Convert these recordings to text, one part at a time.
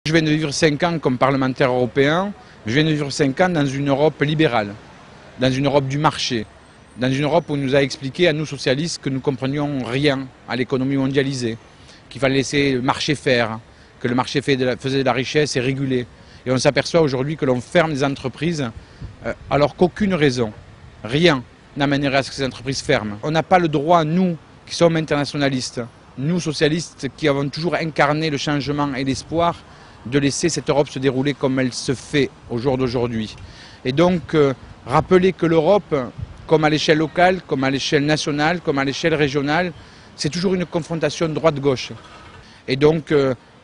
Je viens de vivre 5 ans comme parlementaire européen, je viens de vivre 5 ans dans une Europe libérale, dans une Europe du marché, dans une Europe où on nous a expliqué à nous socialistes que nous ne comprenions rien à l'économie mondialisée, qu'il fallait laisser le marché faire, que le marché faisait de la richesse et régulait. Et on s'aperçoit aujourd'hui que l'on ferme des entreprises alors qu'aucune raison, rien n'amènerait à ce que ces entreprises ferment. On n'a pas le droit, nous qui sommes internationalistes, nous socialistes qui avons toujours incarné le changement et l'espoir, de laisser cette Europe se dérouler comme elle se fait au jour d'aujourd'hui. Et donc, rappeler que l'Europe, comme à l'échelle locale, comme à l'échelle nationale, comme à l'échelle régionale, c'est toujours une confrontation droite-gauche. Et donc,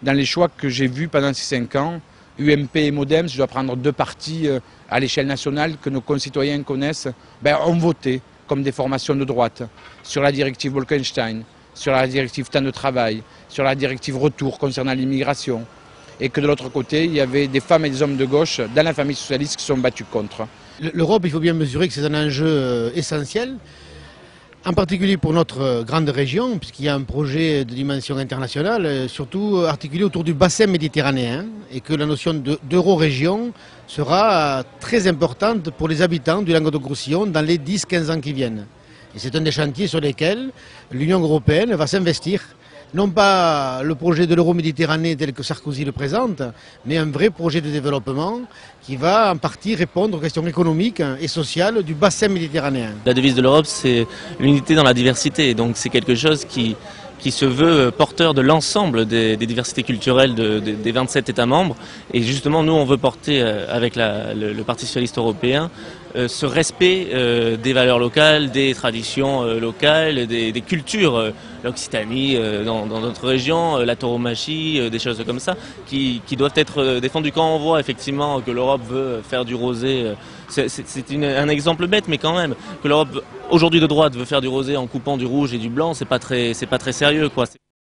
dans les choix que j'ai vus pendant ces 5 ans, UMP et Modem, je dois prendre 2 partis à l'échelle nationale que nos concitoyens connaissent, ont voté comme des formations de droite sur la directive Bolkestein, sur la directive temps de travail, sur la directive retour concernant l'immigration. Et que de l'autre côté, il y avait des femmes et des hommes de gauche dans la famille socialiste qui se sont battus contre. L'Europe, il faut bien mesurer que c'est un enjeu essentiel, en particulier pour notre grande région, puisqu'il y a un projet de dimension internationale, surtout articulé autour du bassin méditerranéen, et que la notion d'euro-région sera très importante pour les habitants du Languedoc-Roussillon dans les 10-15 ans qui viennent. Et c'est un des chantiers sur lesquels l'Union européenne va s'investir. Non pas le projet de l'euro-méditerranée tel que Sarkozy le présente, mais un vrai projet de développement qui va en partie répondre aux questions économiques et sociales du bassin méditerranéen. La devise de l'Europe, c'est l'unité dans la diversité, donc c'est quelque chose qui se veut porteur de l'ensemble des diversités culturelles des 27 États membres. Et justement, nous, on veut porter avec le Parti socialiste européen ce respect des valeurs locales, des traditions locales, des cultures, l'Occitanie dans notre région, la tauromachie, des choses comme ça, qui doivent être défendues. Quand on voit effectivement que l'Europe veut faire du rosé, c'est un exemple bête, mais quand même, que l'Europe aujourd'hui de droite veut faire du rosé en coupant du rouge et du blanc, c'est pas très sérieux, quoi.